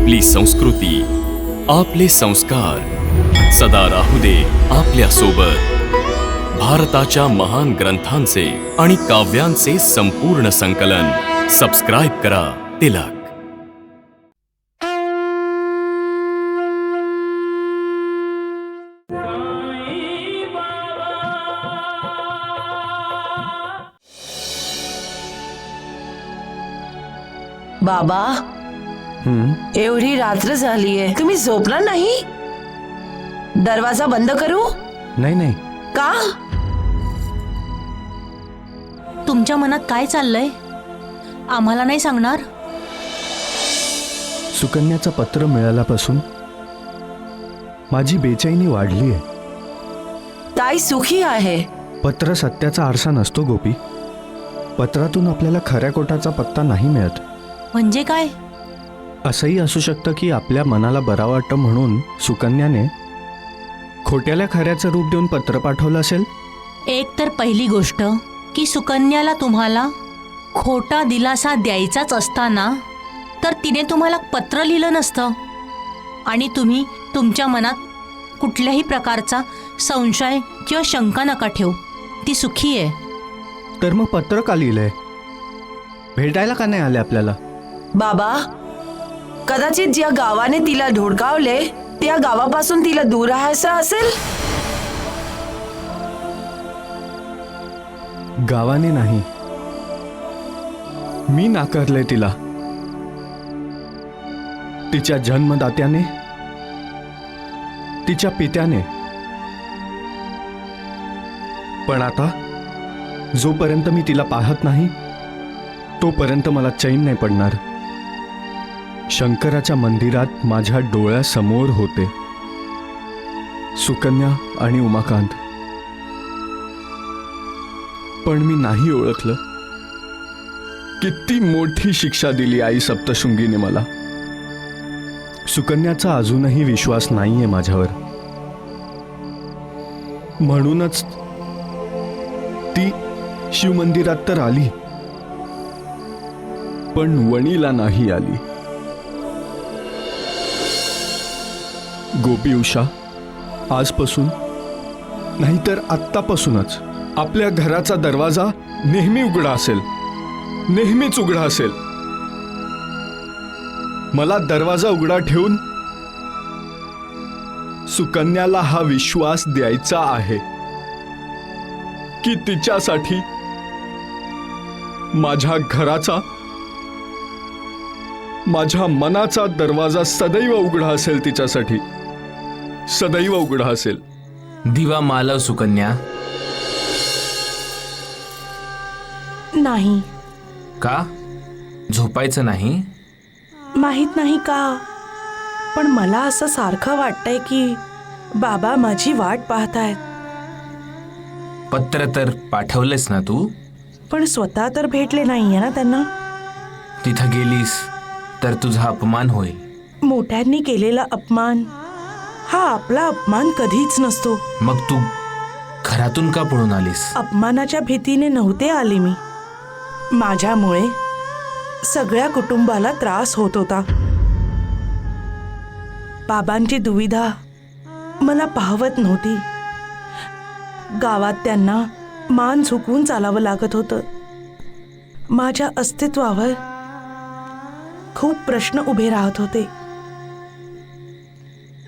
आपली संस्कृती, आपले संस्कार सदा राहू दे आपल्या सोबत. भारताच्या महान ग्रंथांचे आणि काव्यांचे संपूर्ण संकलन. सबस्क्राईब करा तिलक. बाबा, एवढी रात्र झालीये, तुम्ही झोपला नाही? दरवाजा बंद करू? नाही नाही. का? तुमच्या मनात काय चाललंय? आम्हाला नाही सांगणार? सुकन्याचं पत्र मिळाल्यापासून माझी बेचैनी वाढली आहे. ताई सुखी आहे. पत्र सत्याचा आरसा नसतो गोपी. पत्रातून आपल्याला खऱ्या कोटाचा पत्ता नाही मिळत. म्हणजे काय? असंही असू शकतं की आपल्या मनाला बरा वाटतं म्हणून सुकन्याने खोट्याला खऱ्याचं रूप देऊन पत्र पाठवलं असेल. एक तर पहिली गोष्ट की सुकन्याला तुम्हाला खोटा दिलासा द्यायचाच असताना तर तिने तुम्हाला पत्र लिहिलं नसतं. आणि तुम्ही तुमच्या मनात कुठल्याही प्रकारचा संशय किंवा शंका नका ठेवू. ती सुखी आहे. तर मग पत्र का लिहिलंय? भेटायला का नाही आले आपल्याला? बाबा, कदाचित ज्या गावाने तिला धुडकावले त्या गावापासून तिला दूर राहायचं असेल. गावाने नाही, मी नाकारले तिला. तिच्या जन्मदात्याने, तिच्या पित्याने. पण आता जोपर्यंत मी तिला पाहत नाही तोपर्यंत मला चैन नाही पडणार. शंकराच्या मंदिरात माझ्या डोळ्यासमोर होते सुकन्या आणि उमाकांत. पण मी नाही ओळखलं. किती मोठी शिक्षा दिली आई सप्तशृंगीने मला. सुकन्याचा अजूनही विश्वास नाहीये माझ्यावर. म्हणूनच ती शिवमंदिरात तर आली पण वणीला नाही आली. गोपी उषा, आजपासून नाहीतर आत्तापासूनच आपल्या घराचा दरवाजा नेहमी उघडा असेल. नेहमीच उघडा असेल. मला दरवाजा उघडा ठेवून सुकन्याला हा विश्वास द्यायचा आहे की तिच्यासाठी माझ्या घराचा, माझ्या मनाचा दरवाजा सदैव उघडा असेल. तिच्यासाठी सदैव उघडा असेल. दिवा मालव सुकन्या. नाही. का? झोपायचं नाही? माहित नाही का, पण मला असं सारखं वाटतंय की बाबा माझी वाट पाहतायत. पत्र तर पाठवलेस ना तू? पण स्वतः तर भेटले नाहीये ना त्यांना. तिथं गेलीस तर तुझा अपमान होईल. मोठ्यांनी केलेला अपमान हा आपला अपमान कधीच नसतो. मग तू घरातून का पळून आलीस? अपमानाच्या भीतीने नव्हते आले मी. माझ्यामुळे सगळ्या कुटुंबाला त्रास होत होता. बाबांची दुविधा मला पाहवत नव्हती. गावात त्यांना मान झुकवून चालावं लागत होतं. माझ्या अस्तित्वावर खूप प्रश्न उभे राहत होते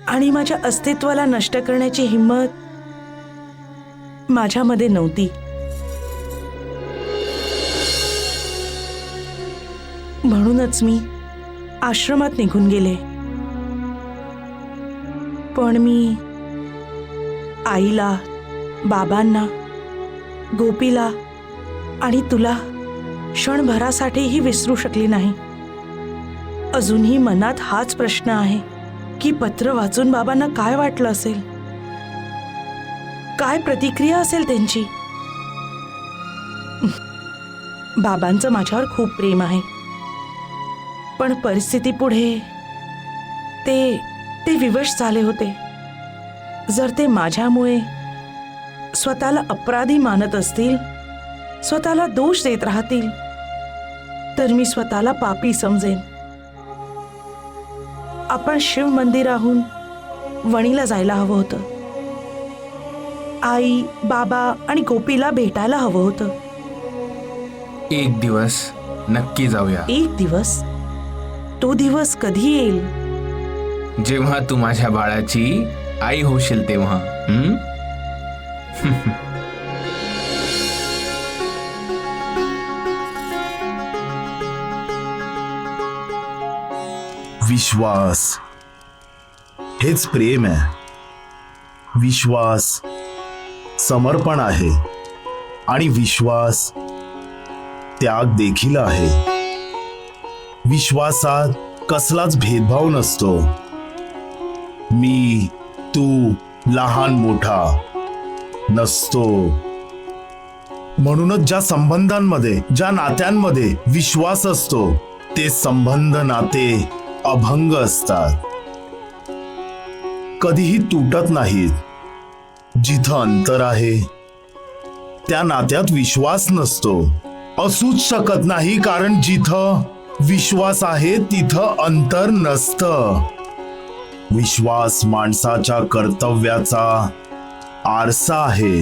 आणि माझ्या अस्तित्वाला नष्ट करण्याची हिंमत माझ्यामध्ये नव्हती. म्हणूनच मी आश्रमात निघून गेले. पण मी आईला, बाबांना, गोपीला आणि तुला क्षणभरासाठीही विसरू शकली नाही. अजूनही मनात हाच प्रश्न आहे की पत्र वाचून बाबांना काय वाटलं असेल, काय प्रतिक्रिया असेल त्यांची. बाबांचं माझ्यावर खूप प्रेम आहे, पण परिस्थितीपुढे ते विवश झाले होते. जर ते माझ्यामुळे स्वतःला अपराधी मानत असतील, स्वतःला दोष देत राहतील, तर मी स्वतःला पापी समजेन. आपण शिव मंदिराहून वणीला जायला हवं होतं. आई, बाबा आणि गोपीला भेटायला हवं होतं. एक दिवस नक्की जाऊया. एक दिवस? तो दिवस कधी येईल? जेव्हा तू माझ्या बाळाची आई होशील तेव्हा. विश्वास हेच प्रेम आहे. विश्वास समर्पण आहे आणि विश्वास त्याग देखील आहे. विश्वासात कसलाच भेदभाव नसतो. मी, तू, लहान मोठा नसतो. म्हणूनच ज्या संबंधांमध्ये, ज्या नात्यांमध्ये विश्वास असतो ते संबंध, नाते अभंग असतात, कधीही तुटत नाहीत. जिथं अंतर आहे त्या नात्यात विश्वास नसतो, असूच शकत नाही, कारण जिथं विश्वास आहे तिथं अंतर नसतं. विश्वास माणसाच्या कर्तव्याचा आरसा आहे.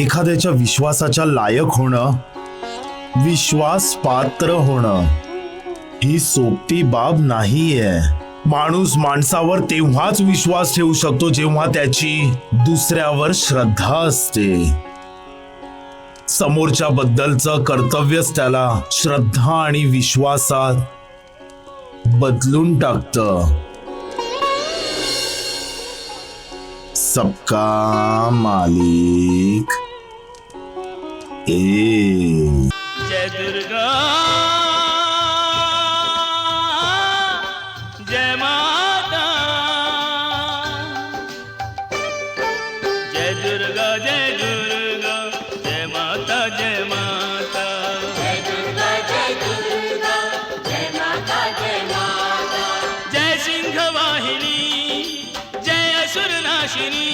एखाद्याच्या विश्वासाच्या लायक होणं, विश्वास पात्र होणं ही सोपी बाब नाहीये. माणूस माणसावर तेव्हाच विश्वास ठेवू शकतो जेव्हा त्याची दुसऱ्यावर श्रद्धा असते. समोरच्या बद्दलचं कर्तव्यच त्याला श्रद्धा आणि विश्वासात बदलून टाकतं. सबका मालिक एक. जय दुर्गा, जय माता, जय दुर्गा, जय दुर्गा, जय माता, जय माता, जय दुर्गा, जय दुर्गा, जय माता, जय माता, जय सिंहवाहिनी, जय असुरनाशिनी,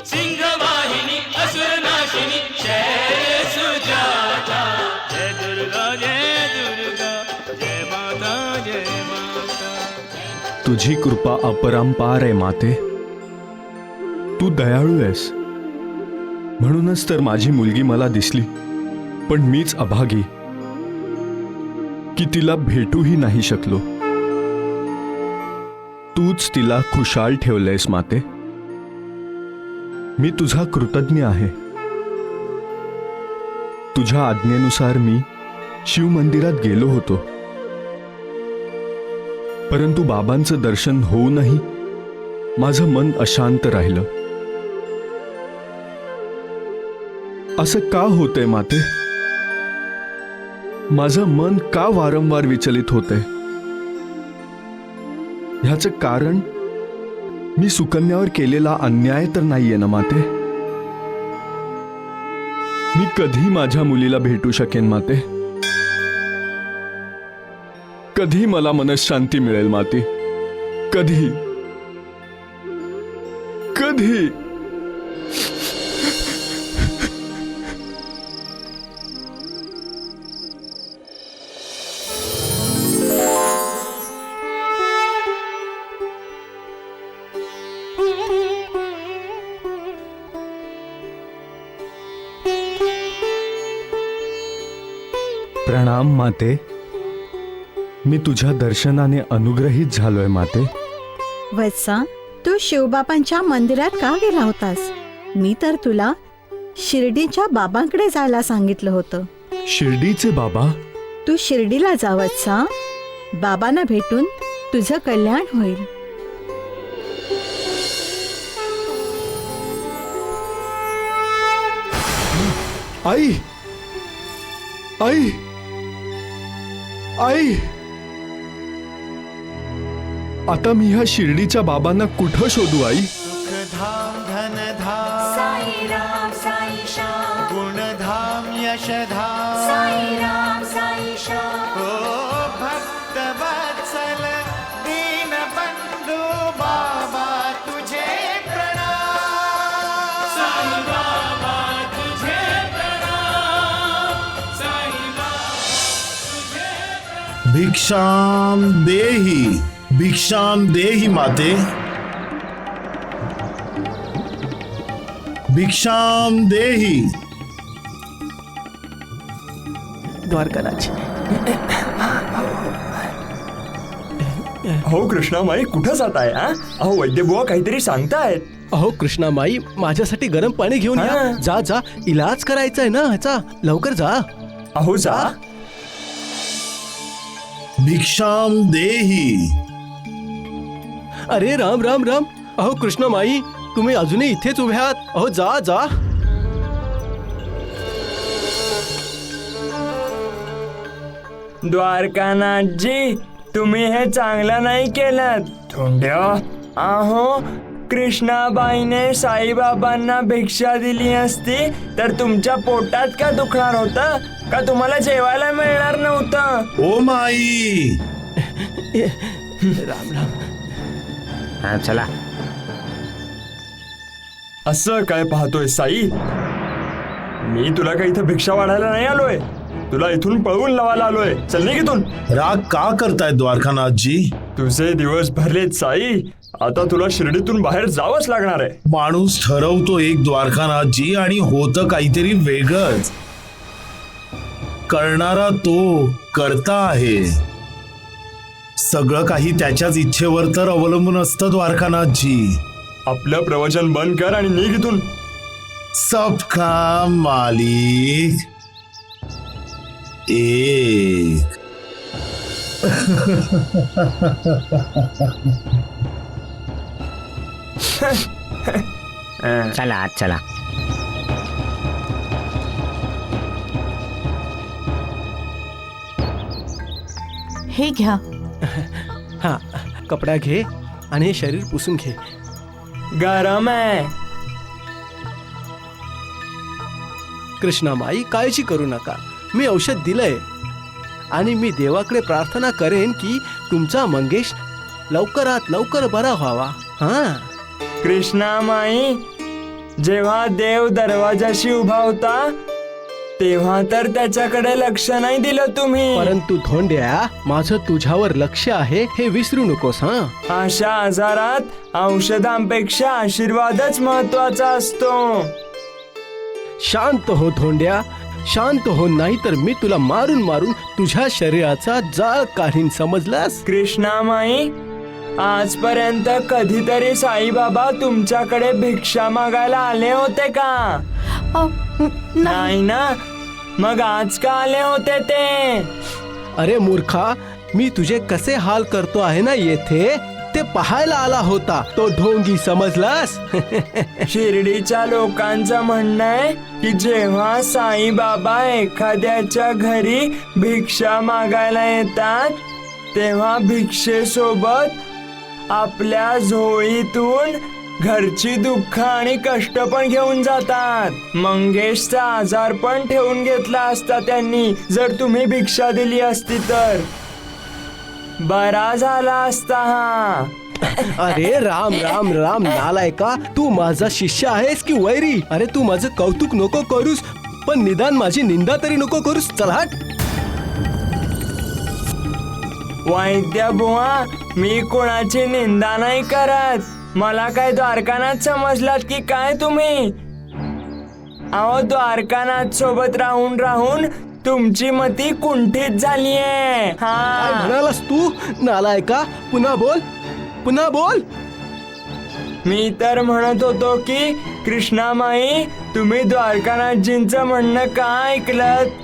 सिंहवाहिनी असुरनाशिनी, जय सुजाता, जय दुर्गा, जय दुर्गा, जय माता, जय माता. तुझी कृपा अपरंपार आहे माते. तू दयाळू आहेस, म्हणूनच तर माझी मुलगी मला दिसली, पण मीच अभागी की तिला भेटूही नाही शकलो. तूच तिला खुशाल ठेवलंयस माते. मी तुझा कृतज्ञ आहे. तुझ्या आज्ञेनुसार मी शिव मंदिरात गेलो होतो, परंतु बाबांचं दर्शन होऊनही माझं मन अशांत राहिलं. असं का होतंय माते? माझं मन का वारंवार विचलित होतंय? ह्याचं कारण मी सुकन्यावर केलेला अन्याय तर नाहीये ना माते? मी कधी माझ्या मुलीला भेटू शकेन माते? कधी मला मनशांती मिळेल माते? कधी कधी? प्रणाम माते. मी तुझ्या दर्शनाने अनुग्रहित झालोय माते. वत्सा, तू शिवबाबांच्या मंदिरात का गेला होतास? मी तर तुला शिर्डीच्या बाबांकडे जायला सांगितलं होतं. शिर्डीचे बाबा? तू शिर्डीला जा वत्सा. बाबांना भेटून तुझं कल्याण होईल. आई, आई, आई, आता मी ह्या शिर्डीच्या बाबांना कुठं शोधू आई? सुखधाम धनधाम साई राम साई श्याम, गुणधाम यशधाम साई राम साई श्याम, ओ भक्त वत्सल दीन बंधू बाबा तुझे प्रणाम. साई बाबा तुझे प्रणाम. साई बाबा तुझे प्रणाम. भिक्षाम देही माते, भिक्षाम देही. द्वारकानाथ. अहो कृष्णामाई कुठं जाताय? अहो वैद्यबुवा काहीतरी सांगतायत. अहो कृष्णामाई माझ्यासाठी गरम पाणी घेऊन या. जा जा, इलाज करायचा आहे ना ह्याचा, लवकर जा. अहो जा. भिक्षाम देही. अरे राम राम राम. अहो कृष्णामाई तुम्ही अजूनही इथेच उभे आहात. अहो जा जा. द्वारकानाथजी तुम्ही हे चांगलं नाही केलं. धोंड्या, अहो कृष्णाबाईने साईबाबांना भिक्षा दिली असती तर तुमच्या पोटात का दुखणार होतं? का तुम्हाला जेवायला मिळणार नव्हतं? ओ माई. राम राम. चला. असं काय पाहतोय साई? मी तुला काही इथं भिक्षा वाढायला नाही आलोय. तुला इथून पळवून लावायला आलोय. चल निघ इथून. राग का करताय द्वारकानाथजी? तुझे दिवस भरलेत साई. आता तुला शिर्डीतून बाहेर जावंच लागणार आहे. माणूस ठरवतो एक द्वारकानाथजी आणि होतं काहीतरी वेगळंच. करणारा तो करता आहे. सगळं काही त्याच्याच इच्छेवर तर अवलंबून असतं द्वारकानाथजी. आपलं प्रवचन बंद कर आणि निघ इथून. सबका मालिक एक. चला चला. हे घ्या. हा कपडा घे आणि हे शरीर पुसून घे. गरम आहे. कृष्णामाई काळजी करू नका. मी औषध दिलंय आणि मी देवाकडे प्रार्थना करेन की तुमचा मंगेश लवकरात लवकर बरा व्हावा. हा कृष्णामाई, जेव्हा देव दरवाजाशी उभा होता तेव्हा तर त्याच्याकडे लक्ष नाही दिलं तुम्ही. परंतु धोंड्या, माझं तुझ्यावर लक्ष आहे हे विसरू नकोस. हा अशा आजारात औषधांपेक्षा आशीर्वादच महत्वाचा असतो. शांत हो धोंड्या, शांत हो, नाही तर मी तुला मारून मारून तुझ्या शरीराचा जाळ काढीन, समजलास? कृष्णामाई, आजपर्यंत कधीतरी साईबाबा तुमच्याकडे भिक्षा मागायला आले होते का? नाही ना. मग आज का आले होते ते? अरे मूर्खा, मी तुझे कसे हाल करतो आहे ना येथे ते पाहायला आला होता तो ढोंगी, समजलास? शिर्डीच्या लोकांचं म्हणणं आहे की जेव्हा साईबाबा एखाद्याच्या घरी भिक्षा मागायला येतात तेव्हा भिक्षेसोबत आपल्या झोळीतून घरची दुःख आणि कष्ट पण घेऊन जातात. मंगेशचा आजार पण ठेवून घेतला असता त्यांनी जर तुम्ही भिक्षा दिली असती तर. बरा झाला असता हा. अरे राम राम राम नालायका, तू माझा शिष्य आहेस की वैरी? अरे तू माझं कौतुक नको करूस, पण निदान माझी निंदा तरी नको करूस. चल हट. वैद्य बुवा, मी कोणाची निंदा नाही करत. मला काय द्वारकानाथ समजलात की काय तुम्ही? अहो, द्वारकानाथ सोबत राहून राहून तुमची मती कुंठित झालीये. काय म्हणालास तू नालायका? पुन्हा बोल, पुन्हा बोल. मी तर म्हणत होतो की कृष्णामाई, तुम्ही द्वारकानाथजींचं म्हणणं का ऐकलत?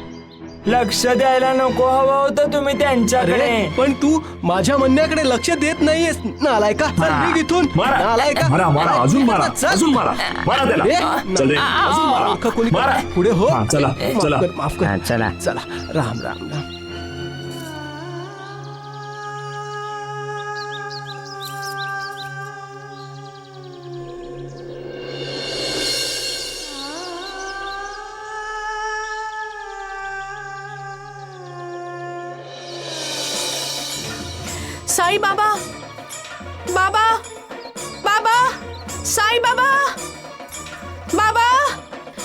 लक्ष द्यायला नको हवं होतं तुम्ही त्यांच्याकडे. पण तू माझ्या म्हणण्याकडे लक्ष देत नाहीयेस नालायका. चल निघ इथून नालायका. अजून मारा, अजून मारा, मारा त्याला. चल रे, अजून मारा. कोणी पुढे हो. चला चला माफ कर. चला चला. राम राम राम. साई बाबा, बाबा, बाबा, साई बाबा, बाबा,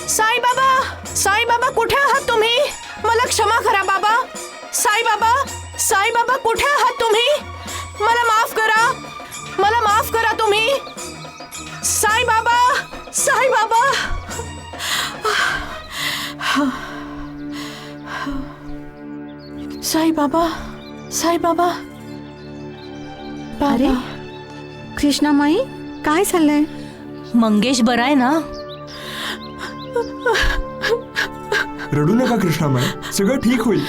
साई बाबा, साई बाबा, कुठे आहात तुम्ही? मला क्षमा करा बाबा. साई बाबा, साई बाबा कुठे आहात तुम्ही? मला माफ करा, मला माफ करा तुम्ही. साई बाबा, साई बाबा. साई बाबा, साई बाबा. अरे कृष्णामाई, काय झालंय? मंगेश बरा आहे ना? रडू नका कृष्णामाई, सगळं ठीक होईल.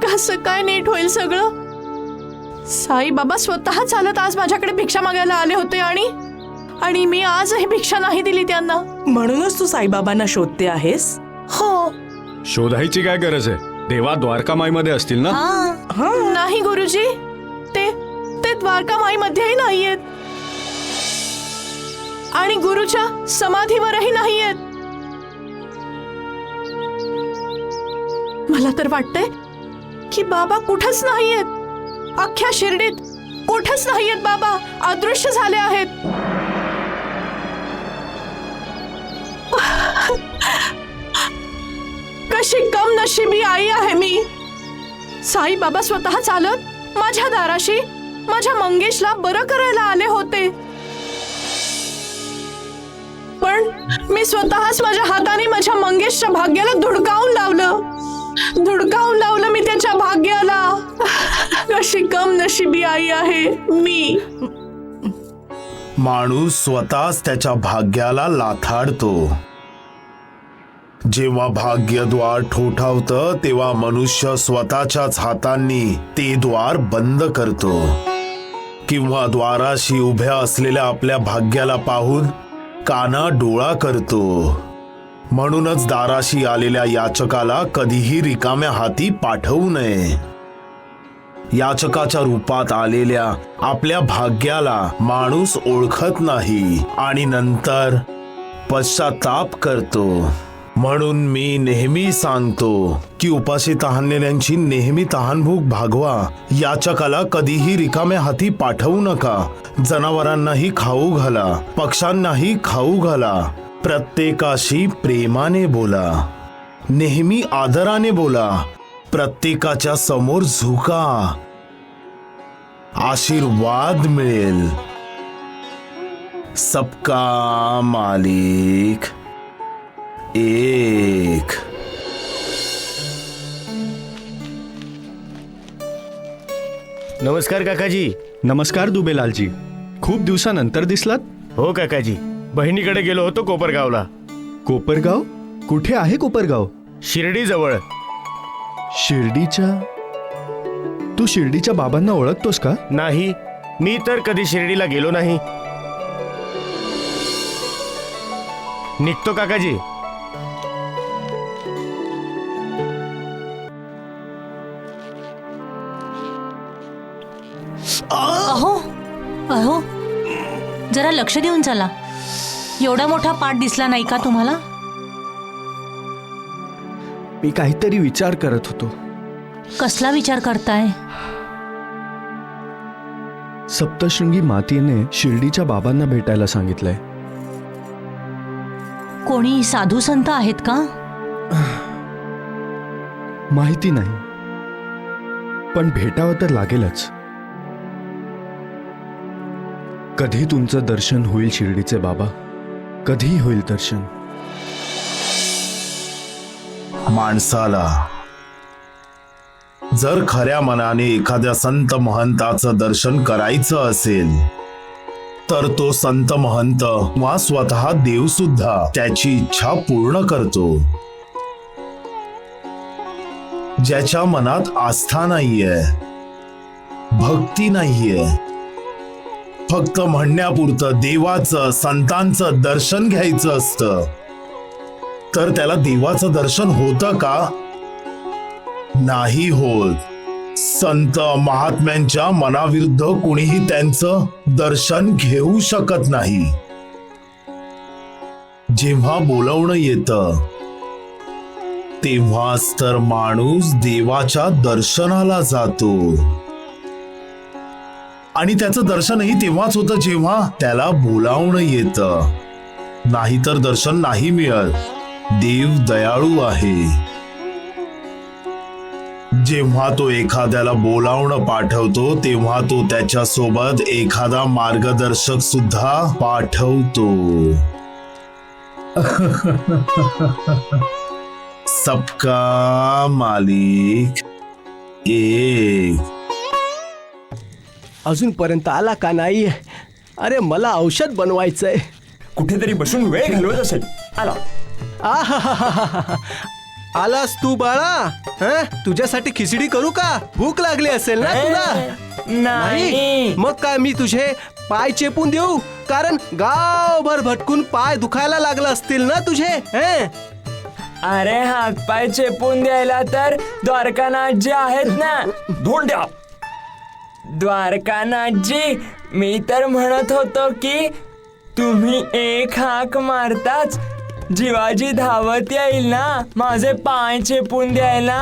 कसं काय नीट होईल सगळं? साई बाबा स्वतः चालत आज माझ्याकडे भिक्षा मागायला आले होते आणि मी आजही भिक्षा नाही दिली त्यांना. म्हणूनच तू साईबाबांना शोधते आहेस? हो. शोधायची काय गरज आहे? देवा द्वारकामाईमध्ये असतील ना? नाही गुरुजी, ते द्वारकामाई मध्येही नाहीयेत आणि गुरुच्या समाधीवरही नाहीयेत. मला तर वाटतंय की बाबा कुठंच नाहीयेत. अख्ख्या शिर्डीत कुठंच नाहीयेत बाबा, अदृश्य झाले आहेत. कशी कम नशिबी आई आहे मी. साई बाबा स्वतः चालत माझ्या दाराशी माझ्या मंगेशला बरं करायला आले होते, पण मी स्वतःच माझ्या हाताने माझ्या मंगेशच्या भाग्याला धुडकावून लावलं मी त्याच्या भाग्याला. कशी कम नशिबी आई आहे मी. माणूस स्वतःच त्याच्या भाग्याला लाथाडतो. जेव्हा भाग्यद्वार ठोठावतं तेव्हा मनुष्य स्वतःच्याच हातांनी ते द्वार बंद करतो, किंवा द्वाराशी उभ्या असलेल्या आपल्या भाग्याला पाहून काना डोळा करतो. म्हणूनच दाराशी आलेल्या याचकाला कधीही रिकाम्या हाती पाठवू नये. याचकाच्या रूपात आलेल्या आपल्या भाग्याला माणूस ओळखत नाही आणि नंतर पश्चाताप करतो. म्हणून मी नेहमी सांगतो की उपाशी तहानलेल्यांची नेहमी तहानभूक भागवा. याचकाला कधीही रिकाम्या हाती पाठवू नका. जनावरांनाही खाऊ घाला, पक्ष्यांनाही खाऊ घाला. प्रत्येकाशी प्रेमाने बोला, नेहमी आदराने बोला. प्रत्येकाच्या समोर झुका, आशीर्वाद मिळेल. सबका मालिक एक. नमस्कार काकाजी. नमस्कार दुबेलालजी, खूप दिवसानंतर दिसलात. हो काकाजी, बहिणीकडे गेलो होतो कोपरगावला. कोपरगाव? कुठे आहे कोपरगाव? शिर्डी जवळ. तू शिर्डीच्या बाबांना ओळखतोस का? नाही, मी तर कधी शिर्डीला गेलो नाही. निघतो काकाजी. अहो, जरा लक्ष देऊन चला. एवढा मोठा पाठ दिसला नाही का तुम्हाला? मी काहीतरी विचार करत होतो. कसला विचार करताय? सप्तशृंगी मातेने शिर्डीच्या बाबांना भेटायला सांगितलंय. कोणी साधू संत आहेत का? माहिती नाही, पण भेटावं तर लागेलच. कधी तुमचं दर्शन होईल शिर्डीचे बाबा? कधी होईल दर्शन? माणसाला जर खऱ्या मनाने एखाद्या संत महंताचं दर्शन करायचं असेल तर तो संत महंत वा स्वतः देव सुद्धा त्याची इच्छा पूर्ण करतो. ज्याच्या मनात आस्था नाहीये, भक्ती नाहीये, फक्त म्हणण्यापुरतं देवाचं संतांचं दर्शन घ्यायचं असतं, तर त्याला देवाचं दर्शन होतं का? नाही होत. संत महात्म्यांच्या मनाविरुद्ध कुणीही त्यांचं दर्शन घेऊ शकत नाही. जेव्हा बोलावणं येतं तेव्हाच तर माणूस देवाच्या दर्शनाला जातो, आणि त्याचं दर्शनही तेव्हाच होतं जेव्हा त्याला बोलावणं येतं. नाहीतर दर्शन नाही मिळत. देव दयाळू आहे. जेव्हा तो एखाद्याला बोलावणं पाठवतो तेव्हा तो त्याच्या सोबत एखादा मार्गदर्शक सुद्धा पाठवतो. सबका मालिक एक. अजूनपर्यंत आला का नाही? अरे मला औषध बनवायचंय. कुठेतरी बसून वेळ घालवत असेल. आला. आहाहाहाहा. आलास तू बाळा? हं? तुझ्यासाठी खिचडी करू का? भूक लागली असेल ना तुला? नाही. मग काय मी तुझे पाय चेपून देऊ? कारण गावभर भटकून पाय दुखायला लागलं असतील ना तुझे? हं? अरे हातपाय चेपून द्यायला तर द्वारकानाथजी आहेत ना. धोंड्या. द्वारकानाथजी, मी तर म्हणत होतो की तुम्ही एक हाक मारताच जीवाजी धावत येईल ना माझे पाय चेपून द्यायला.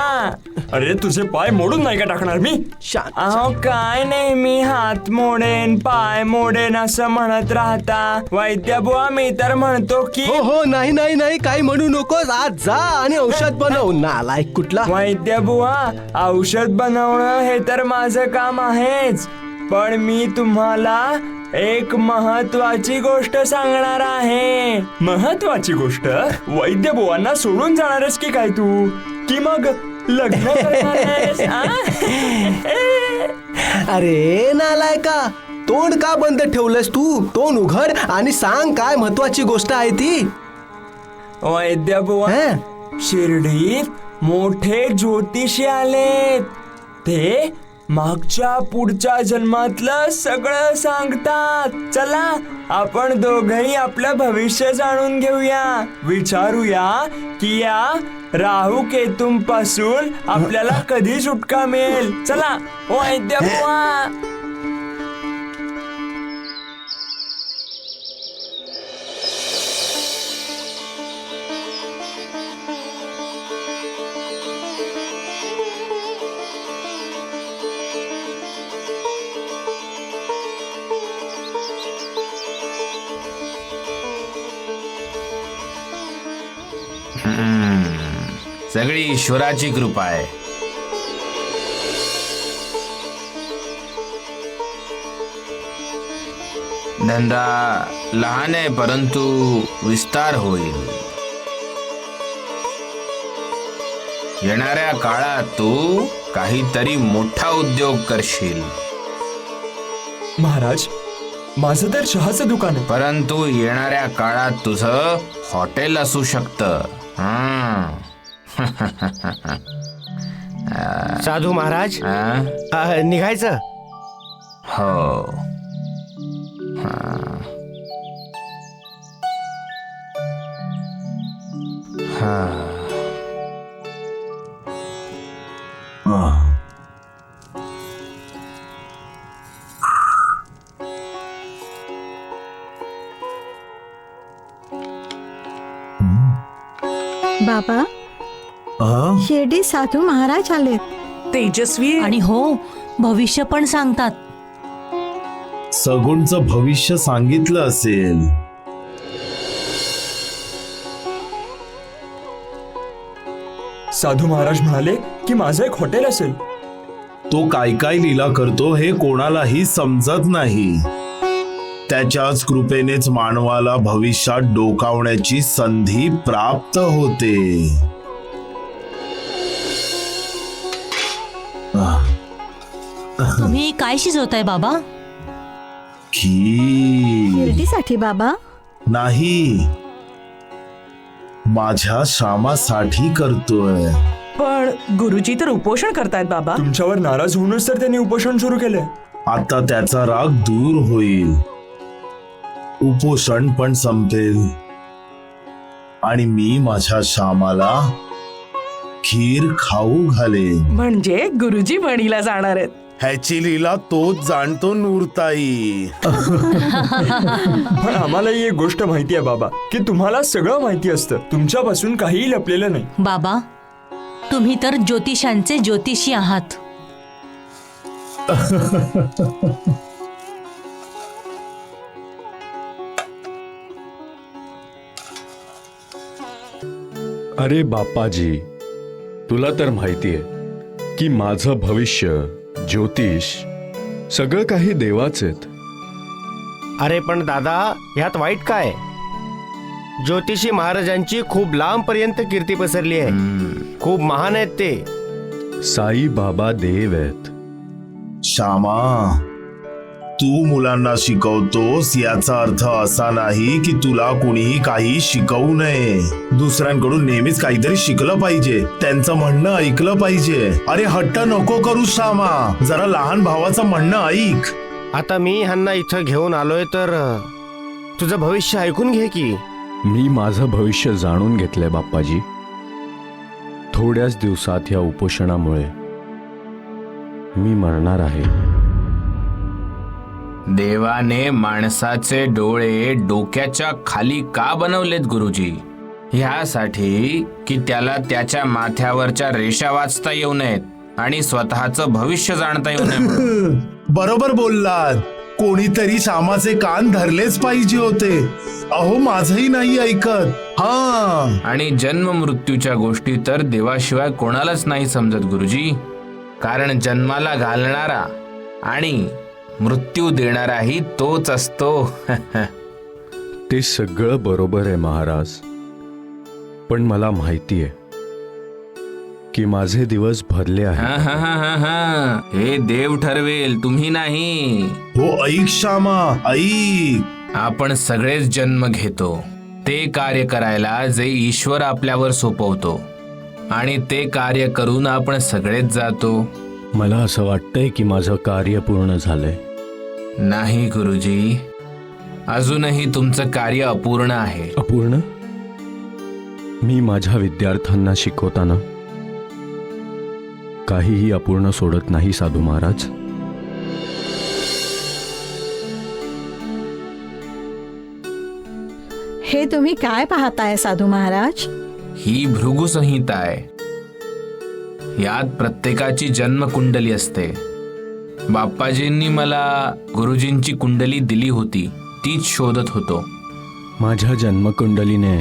अरे तुझे पाय मोडून नाही का टाकणार मी? अहो काय नाही, मी हात मोडेन पाय मोडेन असं म्हणत राहता. वैद्य बुवा, मी तर म्हणतो की हो हो, नाही नाही नाही, काही म्हणू नकोस. आज जा आणि औषध बनव. नालायक कुठला. वैद्य बुवा, औषध बनवणं हे तर माझं काम आहेच, पण मी तुम्हाला एक महत्वाची गोष्ट सांगणार आहे. महत्वाची गोष्ट? वैद्य बुवांना सोडून जाणारच की काय तू? की मग लग्न करणार आहेस? अरे नालायका, तोंड का बंद ठेवलंस तू? तोंड उघड आणि सांग काय महत्वाची गोष्ट आहे ती. वैद्य बुवा, शिर्डीत मोठे ज्योतिषी आलेत. ते मागच्या पुढच्या जन्मातलं सगळं सांगतात. चला आपण दोघही आपलं भविष्य जाणून घेऊया. विचारूया की या राहू केतूंपासून आपल्याला कधी सुटका मिळेल. चला वैद्य बुवा. सगळी ईश्वराची कृपा आहे. धंदा लहान आहे परंतु विस्तार होईल. येणाऱ्या काळात तू काहीतरी मोठा उद्योग करशील. महाराज, माझं तर चहाचं दुकान आहे. परंतु येणाऱ्या काळात तुझं हॉटेल असू शकतं. साधू महाराज, निघायचं? हो. बाबा, शिर्डी साधू महाराज आलेत. तेजस्वी आणि हो, भविष्य पण सांगतात. सगुणचं भविष्य सांगितलं असेल. साधू महाराज म्हणाले की माझं एक हॉटेल असेल. तो काय काय लीला करतो हे कोणालाही समजत नाही. त्याच्याच कृपेनेच मानवाला भविष्यात डोकावण्याची संधी प्राप्त होते. तुम्ही काय शिजवताय बाबा? खीर. शिर्डीसाठी बाबा? नाही, माझ्या श्यामासाठी करतोय. पण गुरुजी तर उपोषण करतायत बाबा. तुमच्यावर नाराज होऊनच तर त्यांनी उपोषण सुरू केलंय. आता त्याचा राग दूर होईल, उपोषण पण संपेल आणि मी माझ्या श्यामाला खीर खाऊ घालेन. म्हणजे गुरुजी वणीला जाणार आहेत. ह्याची लीला तोच जाणतो नूरताई. पण आम्हालाही एक गोष्ट माहिती आहे बाबा, की तुम्हाला सगळं माहिती असतं. तुमच्यापासून काहीही लपलेलं नाही. बाबा, तुम्ही तर ज्योतिषांचे ज्योतिषी आहात. अरे बापाजी, तुला तर माहितीये की माझं भविष्य, ज्योतिष सगळं काही देवाचेत. अरे पण दादा, ह्यात वाईट काय? ज्योतिषी महाराजांची खूप लांबपर्यंत कीर्ती पसरली आहे. खूप महान आहेत ते. साई बाबा देव आहेत. श्यामा, तू मुलांना शिकवतोस याचा अर्थ असा नाही की तुला कुणीही काही शिकवू नये. दुसऱ्यांकडून नेहमीच काहीतरी शिकलं पाहिजे, त्यांचं म्हणणं ऐकलं पाहिजे. अरे हट्ट नको करू श्यामा, जरा लहान भावाचं म्हणणं ऐक. आता मी ह्यांना इथं घेऊन आलोय तर तुझं भविष्य ऐकून घे की. मी माझं भविष्य जाणून घेतलंय बाप्पाजी. थोड्याच दिवसात या उपोषणामुळे मी मरणार आहे. देवाने माणसाचे डोळे डोक्याच्या खाली का बनवलेत गुरुजी? ह्यासाठी की त्याला त्याच्या माथ्यावरच्या रेषा वाचता येऊ नयेत आणि स्वतःचं भविष्य जाणता येऊ नये. बरोबर बोललात. कोणीतरी श्यामाचे कान धरलेच पाहिजे होते. अहो माझंही नाही ऐकत. हा, आणि जन्म मृत्यूच्या गोष्टी तर देवाशिवाय कोणालाच नाही समजत गुरुजी. कारण जन्माला घालणारा आणि मृत्यू देणाराही तोच असतो. ते सगळं बरोबर आहे महाराज, पण मला माहिती आहे की माझे दिवस भरले आहेत. हे देव ठरवेल, तुम्ही नाही. हो ऐक श्यामा, ऐक. आपण सगळेच जन्म घेतो ते कार्य करायला जे ईश्वर आपल्यावर सोपवतो, आणि ते कार्य करून आपण सगळेच जातो. मला असं वाटतंय की माझं कार्य पूर्ण झालंय. नाही गुरुजी, अजूनही तुमचं कार्य अपूर्ण आहे. अपूर्ण? मी माझ्या विद्यार्थ्यांना शिकवताना काहीही अपूर्ण सोडत नाही साधू महाराज. हे तुम्ही काय पाहताय साधू महाराज? ही भृगु संहिता आहे. यात प्रत्येकाची जन्मकुंडली असते. बाप्पाजींनी मला गुरुजींची कुंडली दिली होती, तीच शोधत होतो. माझ्या जन्मकुंडलीने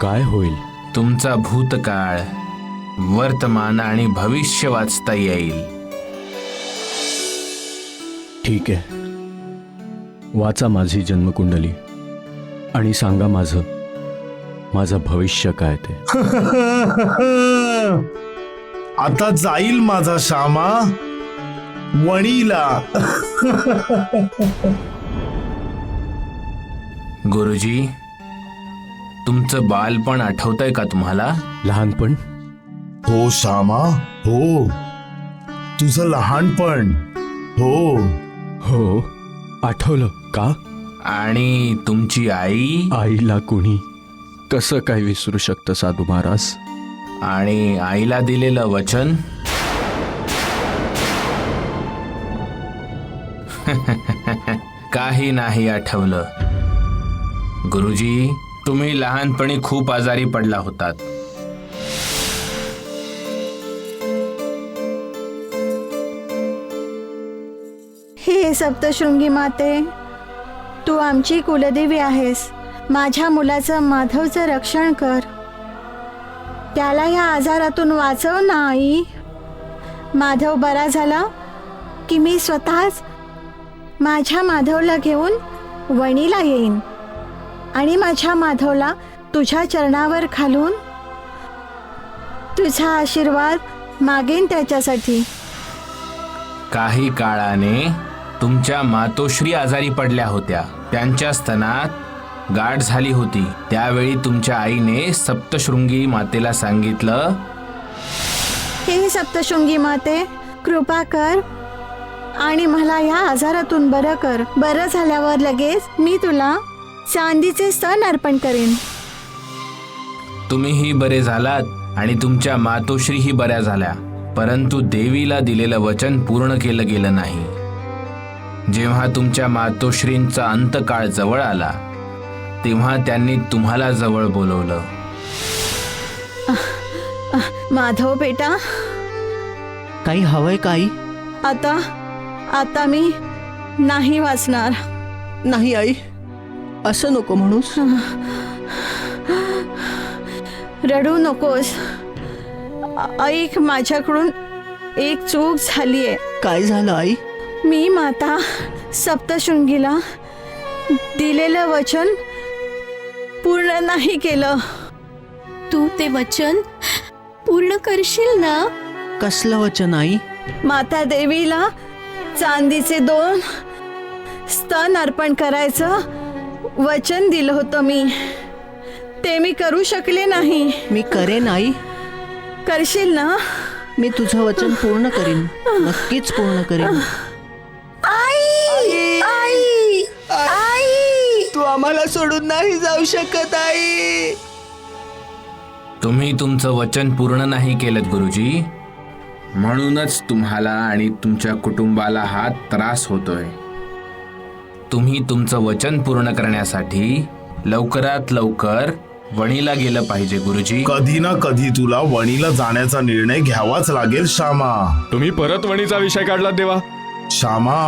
काय होईल? तुमचा भूतकाळ, वर्तमान आणि भविष्य वाचता येईल. ठीक आहे, वाचा माझी जन्मकुंडली आणि सांगा माझं भविष्य काय ते. आता जाईल माझा श्यामा वणीला. गुरुजी, तुमचं बालपण आठवतंय का तुम्हाला? लहानपण? हो श्यामा, हो. तुझं लहानपण? हो हो, आठवलं. का? आणि तुमची आई? आईला कुणी कसं काय विसरू शकतं साधू महाराज? आणि आईला दिलेलं वचन? काही नाही आठवलं. गुरुजी, तुम्ही लहानपणी खूप आजारी पडला होतात. हे सप्तशृंगी माते, तू आमची कुलदेवी आहेस. माझ्या मुलाचं माधवचं रक्षण कर. त्याला या आजारातून वाचव ना आई. माधव बरा झाला की मी स्वतःच माझ्या माधवला घेऊन वणीला येईन आणि माझ्या माधवला तुझ्या चरणावर घालून तुझा आशीर्वाद मागेन त्याच्यासाठी. काही काळाने तुमच्या मातोश्री आजारी पडल्या होत्या. त्यांच्या स्तनात गाठ झाली होती. त्यावेळी तुमच्या आईने सप्तशृंगी मातेला सांगितलं, हे सप्तशृंगी माते, कृपा कर आणि मला या आजारातून बरं कर. बरं झाल्यावर लगेच मी तुला चांदीचे स्तन अर्पण करेन. तुम्हीही बरे झालात आणि तुमच्या मातोश्रीही बऱ्या झाल्या. परंतु देवीला दिलेलं वचन पूर्ण केलं गेलं नाही. जेव्हा तुमच्या मातोश्रींचा अंतकाळ जवळ आला तेव्हा त्यांनी तुम्हाला जवळ बोलवलं. माधव बेटा, काही हवंय काही? आता मी नाही वाचणार. नाही आई, असं नको म्हणूस. रडू नकोस. ऐक, माझ्याकडून एक चूक झालीये. काय झालं आई? मी माता सप्तशृंगीला दिलेलं वचन पूर्ण नाही केलं. तू ते वचन पूर्ण करशील ना? कसलं वचन आई? माता देवीला चांदीचे 2 स्तन अर्पण करायचं वचन दिलं होतं मी. ते मी करू शकले नाही. मी करेन आई. करशील ना? मी तुझं वचन पूर्ण करीन, नक्कीच पूर्ण करीन. आई आई आई तू आम्हाला सोडून नाही जाऊ शकत आई. तुम्ही तुमचं वचन पूर्ण नाही केलं गुरुजी, म्हणूनच तुम्हाला आणि तुमच्या कुटुंबाला हा त्रास होतोय. तुम्ही तुमचं वचन पूर्ण करण्यासाठी लवकरात लवकर वणीला गेलं पाहिजे गुरुजी. कधी ना कधी तुला वणीला जाण्याचा निर्णय घ्यावाच लागेल श्यामा. तुम्ही परत वणीचा विषय काढला देवा. श्यामा,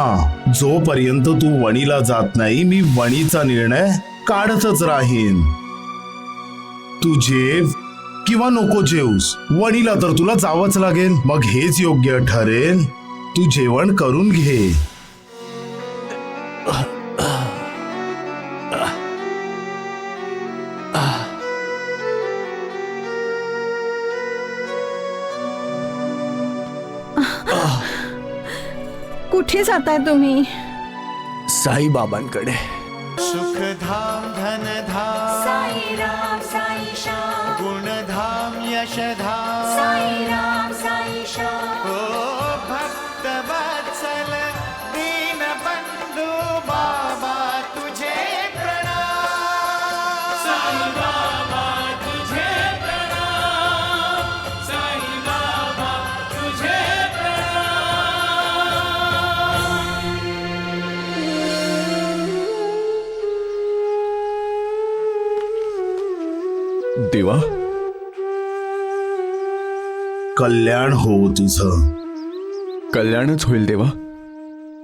जोपर्यंत तू वणीला जात नाही मी वणीचा निर्णय काढतच राहीन. तू जेव किंवा नको जेवूस, वणीला तर तुला जावंच लागेल. मग हेच योग्य ठरेल. तू जेवण करून घे. कुठे जाताय तुम्ही? साईबाबांकडे. सुखधाम धनधाम साईराम साईशाम गुणधाम यशधाम साईराम साईशाम ओ भक्त वत्सल दीनबंधू बाबा तुझे प्रणाम. साई बाबा तुझे प्रणाम. साई बाबा तुझे देवा, कल्याण हो तुझं. कल्याणच होईल देवा.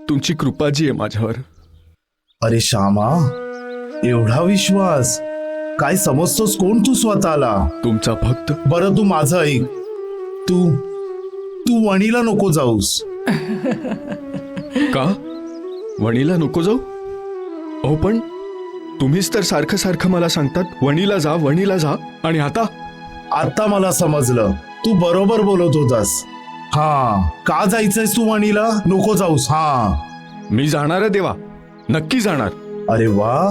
तुमची कृपा जी आहे माझ्यावर. अरे श्यामा, एवढा विश्वास? काय समजतोस कोण तू स्वतःला? तुमचा भक्त. बरं तू माझं ऐक. तू तू वणीला नको जाऊस. का? वणीला नको जाऊ? अहो पण तुम्हीच तर सारखं सारखं मला सांगतात वणीला जा वणीला जा. आणि आता मला समजलं, तू बरोबर बोलत होतास. हा, का जायचंयस तू वणीला? नको जाऊस. हा, मी जाणार आहे देवा, नक्की जाणार. अरे वा,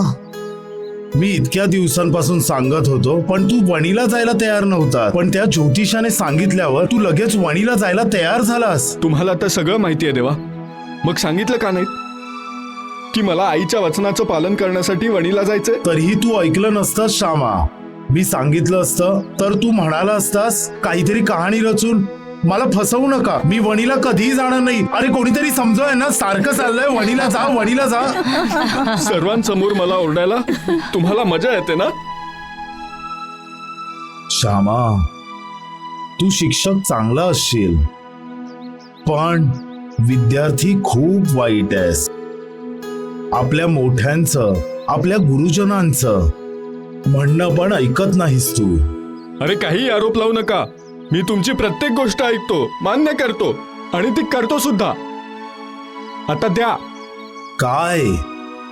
मी इतक्या दिवसांपासून सांगत होतो पण तू वणीला जायला तयार नव्हता. पण त्या ज्योतिषाने सांगितल्यावर तू लगेच वणीला जायला तयार झालास. तुम्हाला तर सगळं माहिती आहे देवा, मग सांगितलं का नाही की मला आईच्या वचनाचं पालन करण्यासाठी वणीला जायचंय? तरीही तू ऐकलं नसतंस श्यामा. मी सांगितलं असतं तर तू म्हणाला असतास काहीतरी कहाणी रचून मला फसवू नका, मी वणीला कधीही जाणार नाही. अरे कोणीतरी समजोय ना, सारखं चाललंय वणीला जा वणीला जा. सर्वांसमोर मला ओरडायला तुम्हाला मजा येते ना? श्यामा, तू शिक्षक चांगला असशील पण विद्यार्थी खूप वाईट आहेस. आपल्या मोठ्यांचं, आपल्या गुरुजनांचं म्हणणं पण ऐकत नाहीस तू. अरे काही आरोप लावू नका. मी तुमची प्रत्येक गोष्ट ऐकतो, मान्य करतो आणि ती करतो सुद्धा. आता द्या. काय?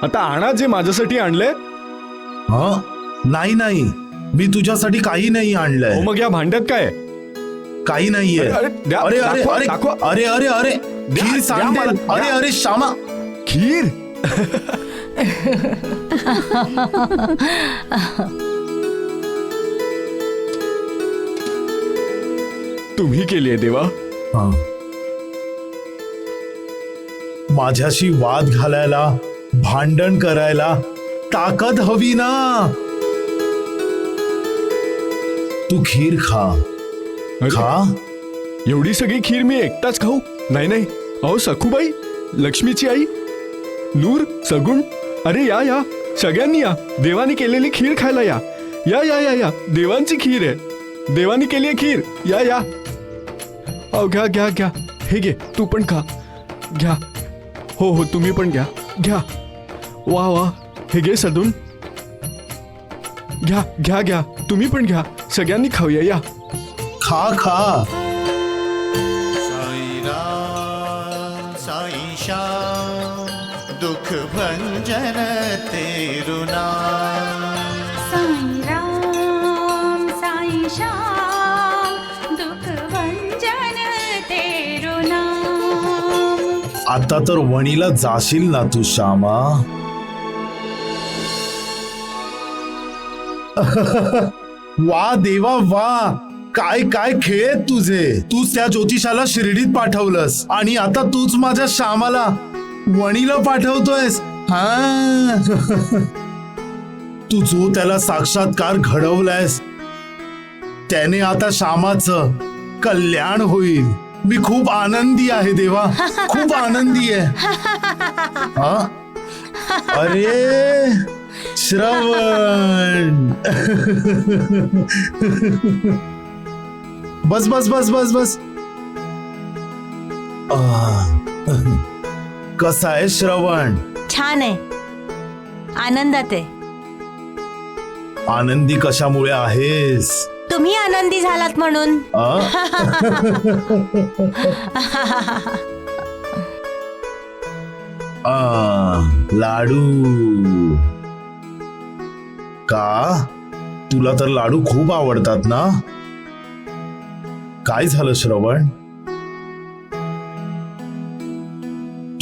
आता आणा जे माझ्यासाठी आणले. हा, नाही नाही, मी तुझ्यासाठी काही नाही आणलंय. मग या भांड्यात काय? काही नाहीये. अरे द्या, अरे अरे दाखवा, अरे दाखवा. अरे अरे अरे खीर सांगेल. अरे अरे श्यामा, खीर? तुम्ही केली आहे देवा. माझ्याशी वाद घालायला, भांडण करायला ताकद हवी ना. तू खीर खा. खा. एवढी सगळी खीर मी एकटाच खाऊ? नाही नाही. अहो सखूबाई, लक्ष्मीची आई, नूर, सगुण, अरे या या, सगळ्यांनी या. देवानी केलेली खीर खायला या. या या या या, देवांची खीर आहे, देवानी केली आहे खीर. या या. अहो घ्या घ्या घ्या. हे घे, तू पण खा. घ्या. हो हो, तुम्ही पण घ्या. घ्या. वा वा. हे घे सदून. घ्या घ्या घ्या, तुम्ही पण घ्या. सगळ्यांनी खाऊया. या. खा खा. साई साई श्याम दुख भंजन तेरु नाम। साई राम साई श्याम दुख भंजन तेरो नाम। आता तर वणीला जाशील ना तू श्यामा? वा देवा वा, काय काय खेळ आहेत तुझे. तूच त्या ज्योतिषाला शिर्डीत पाठवलंस आणि आता तूच माझ्या श्यामाला वणीला पाठवतोयस. हा तू जो त्याला साक्षात्कार घडवलायस त्याने आता श्यामाचं कल्याण होईल. मी खूप आनंदी आहे देवा, खूप आनंदी आहे. हा अरे श्रवण, बस बस बस बस बस. कसा आहे श्रवण? छान आहे, आनंदात आहे. आनंदी कशामुळे आहेस? तुम्ही आनंदी झालात म्हणून. लाडू का? तुला तर लाडू खूप आवडतात ना? काय झालं श्रवण?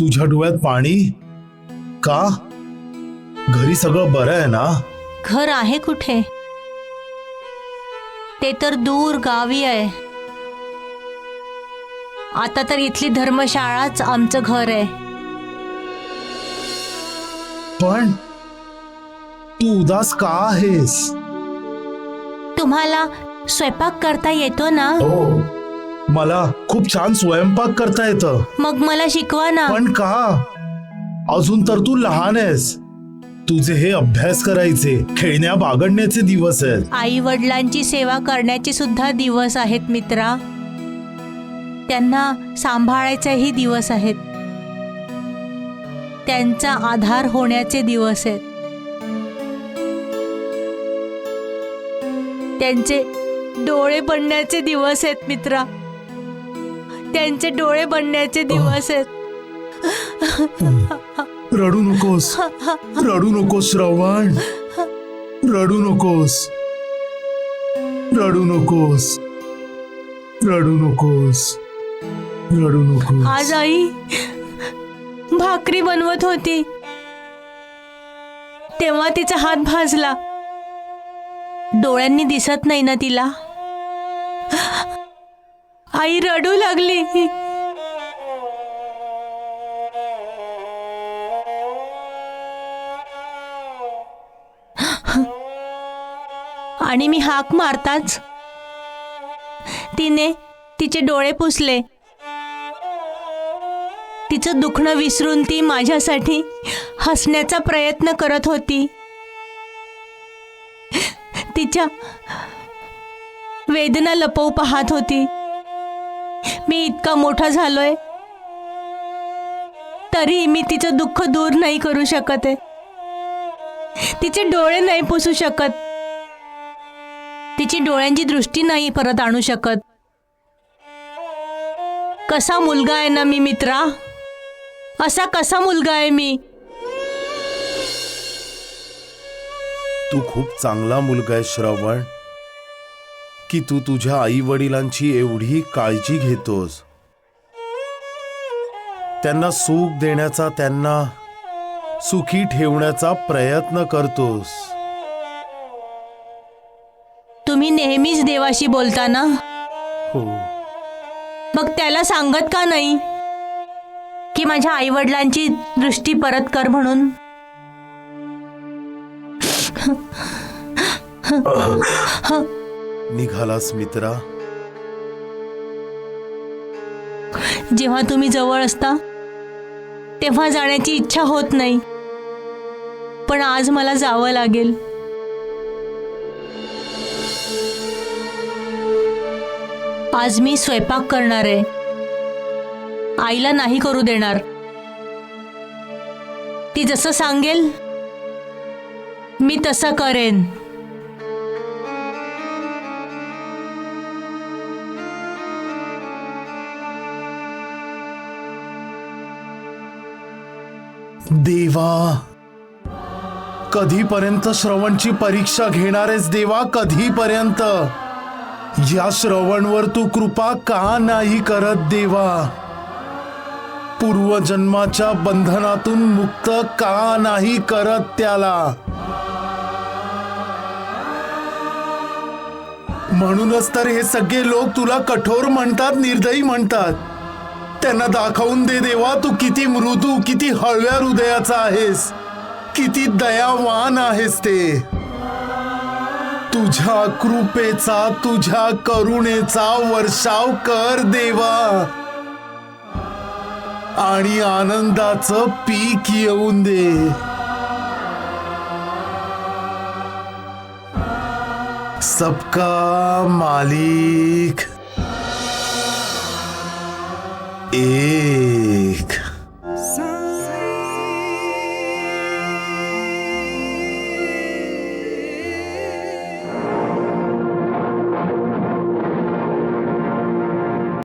तुझ्या डोळ्यात पाणी का? घरी सगळं बरं आहे ना? घर आहे कुठे, ते तर दूर गावी आहे. आता तर इथली धर्मशाळाच आमचं घर आहे. पण तू उदास का आहेस? तुम्हाला स्वयंपाक करता येतो ना? हो, मला खूप छान स्वयंपाक करता येतं. मग मला शिकवा ना. पण का? अजून तर तू लहान आहेस. तुझे हे अभ्यास करायचे, खेळण्या बागडण्याचे दिवस आहेत. आई वडिलांची सेवा करण्याचे सुद्धा दिवस आहेत मित्रा. त्यांना सांभाळायचेही दिवस आहेत. त्यांचा आधार होण्याचे दिवस आहेत. त्यांचे डोळे बनण्याचे दिवस आहेत मित्रा. त्यांचे डोळे बनण्याचे दिवस आहेत. रडू नकोस, रडू नकोस श्रवण, रडू नकोस, रडू नकोस, रडू नकोस, रडू नकोस. आज आई भाकरी बनवत होती तेव्हा तिचा हात भाजला. डोळ्यांनी दिसत नाही ना तिला. आई रडू लागली. आणि मी हाक मारताच तिने तिचे डोळे पुसले. तिचं दुखणं विसरून ती माझ्यासाठी हसण्याचा प्रयत्न करत होती. तिच्या वेदना लपवू पाहत होती. मी इतका मोठा झालोय तरी मी तिचं दुःख दूर नाही करू शकत आहे. तिचे डोळे नाही पुसू शकत. तिची डोळ्यांची दृष्टी नाही परत आणू शकत. कसा मुलगा आहे ना मी मित्रा, असा कसा मुलगा आहे मी. तू खूप चांगला मुलगा आहे श्रवण, की तू तुझ्या आई वडिलांची एवढी काळजी घेतोस. त्यांना सुख देण्याचा, त्यांना सुखी ठेवण्याचा प्रयत्न करतोस. तुम्ही नेहमीच देवाशी बोलता ना? हो. मग त्याला सांगत का नाही की माझ्या आई वडिलांची दृष्टी परत कर म्हणून? निघालास मित्रा? जेव्हा तुम्ही जवळ असता तेव्हा जाण्याची इच्छा होत नाही, पण आज मला जावं लागेल. आज मी स्वयंपाक करणार आहे. आईला नाही करू देणार. ती जसं सांगेल मी तसं करेन. देवा, कधीपर्यंत श्रवणची परीक्षा घेणारेस देवा? कधीपर्यंत? या श्रवणवर तू कृपा का नाही करत देवा? पूर्वजन्माच्या बंधनातून मुक्त का नाही करत त्याला? म्हणूनच तर हे सगळे लोक तुला कठोर म्हणतात, निर्दयी म्हणतात. त्यांना दाखवून दे देवा, तू किती मृदू, किती हळव्या हृदयाचा आहेस, किती दयावान आहेस ते. तुझ्या कृपेचा, तुझ्या करुणेचा वर्षाव कर देवा, आणि आनंदाचं पीक येऊन दे. सबका मालिक एक